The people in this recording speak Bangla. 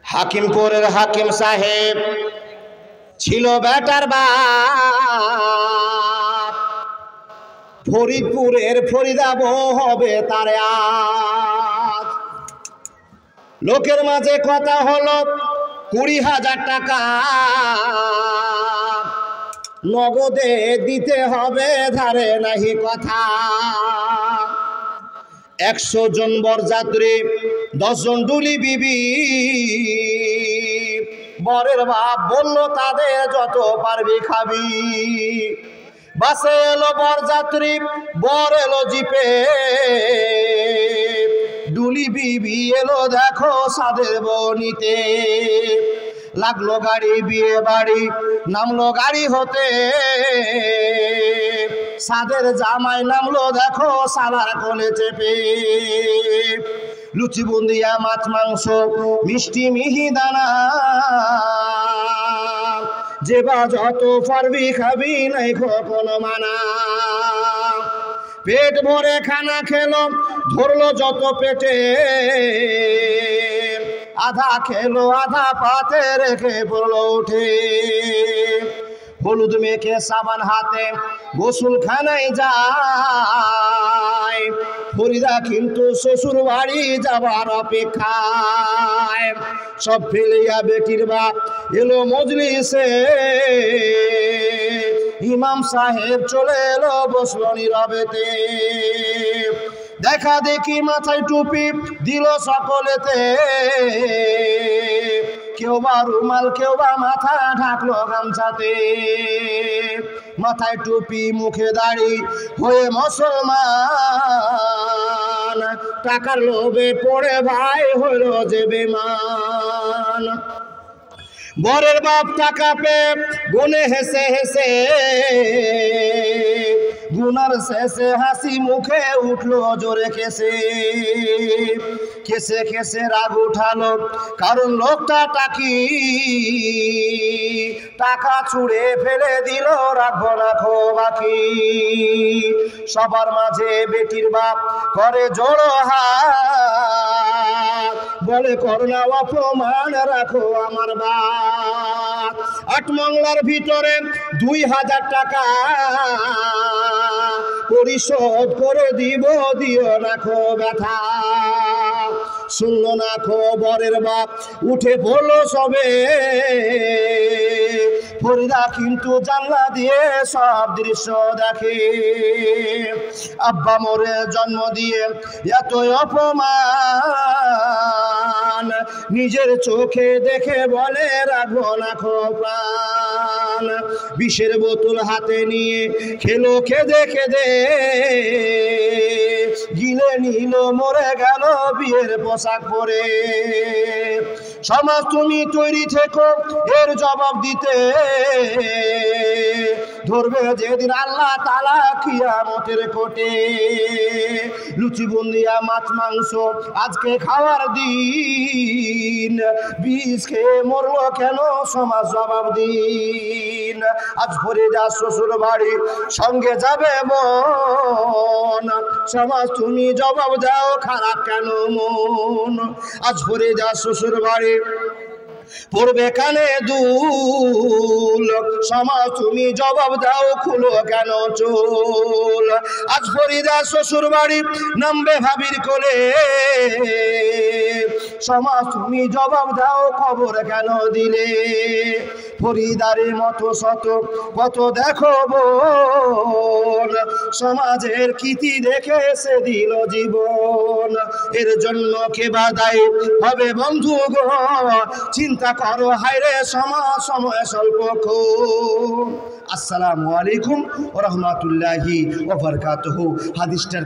হাকিমপুরের হাকিম সাহেব ছিল বেটার বাপ, ফরিদপুরের ফরিদাব হবে তার আজ। লোকের মাঝে কথা হলো 20,000 টাকা নগদে দিতে হবে, ধারে নাহি কথা। 100 জন বরযাত্রী, 10 জন ডুলি বিবি। বরের বাপ বলল তাদের যত পারবি খাবি। বাসে এলো বরযাত্রী, বর এলো জিপে, ডুলি বিবি এলো দেখো সাদের বনিতে। লাগলো গাড়ি, বিয়ে বাড়ি, নামলো গাড়ি হতে, সাদের জামাই নামলো দেখো সালার কোলে চেপে। লুচি বুন্দিয়া, মাছ মাংস, মিষ্টি মিহিদানা, যে বা যত পারবি খাবি, নাই কোনো মানা। পেট ভরে খানা খেলো, ধরলো যত পেটে, আধা খেলো আধা পাতে রেখে পড়লো উঠে। হলুদ মেখে সাবান হাতে গোসলখানায় যায়, ফরিদা কিন্তু শ্বশুর বাড়ি যাবার অপেক্ষায়। সব ফেলিয়া বেটির বাপ এলো মজলিসে, ইমাম সাহেব চলে এলো বসলো নীরবেতে। দেখা দেখি মাথায় টুপি দিল সকলেতে, কেউ বা রুমাল, কেউ বা মাথা ঢাকলো গামছাতে। মাথায় টুপি, মুখে দাড়ি, হয়ে মুসলমান, টাকার লোভে পড়ে ভাই হইল যে বেমান। বরের বাপ টাকা পেয়ে গুনে হেসে হেসে, গুনার শেষে হাসি মুখে উঠলো জোরে খেসে। খেসে খেসে রাগ উঠালো, কারণ লোকটা টাকা ছুঁড়ে ফেলে দিল, রাখো রাখো বাকি। সবার মাঝে বেটির বাপ করে জোড়ো হাত, বলে করোনা অপমান, রাখো আমার বাপ। 8 মংলার ভিতরে 2,000 টাকা পরিশোধ করে দিব, দিও রাখো ব্যথা। শুনলো না খবরের বাপ, উঠে পড়লো সবে, ফরিদা কিন্তু জানলা দিয়ে সব দৃশ্য দেখে। আব্বা মোরে জন্ম দিয়ে এত অপমান, নিজের চোখে দেখে বলে রাখবো না প্রাণ। বিষের বোতল হাতে নিয়ে খেলো খেদে খেদে, গিলে নিল মরে গেল বিয়ের পোশাক পরে। সমাজ তুমি তৈরি থেকো এর জবাব দিতে, ধরবে যেদিন আল্লাহ তাআলা কিয়ামতের কোটে। লুচি বুন্দিয়া, মাছ মাংস আজকে খাওয়ার দিন, বিষ খেয়ে মরলো কেন সমাজ জবাব দিন। আজ ফরিদা শ্বশুর বাড়ি, সঙ্গে যাবে বোন, সমাজ তুমি জবাব দাও খারাপ কেন মন। আজ ফরিদা শ্বশুর বাড়ি, পড়বে কানে দুল, সমাজ তুমি জবাব দাও খুলো কেন চুল। আজ ফরিদা শ্বশুর বাড়ি, নামবে ভাবির কোলে, সমাজ তুমি জবাব দাও খবর কেন দিলে। ফরিদারের মতো শত কত দেখো বোন, সমাজের কীর্তি দেখে সে দিল জীবন। এর জন্য কে বা দায়ী হবে বন্ধু গো, চিন্তা করো হায়রে সমাজ সময় স্বল্পক্ষণ। আসসালামু আলাইকুম ওয়া রাহমাতুল্লাহি ওয়া বারাকাতুহু। হাদিসটার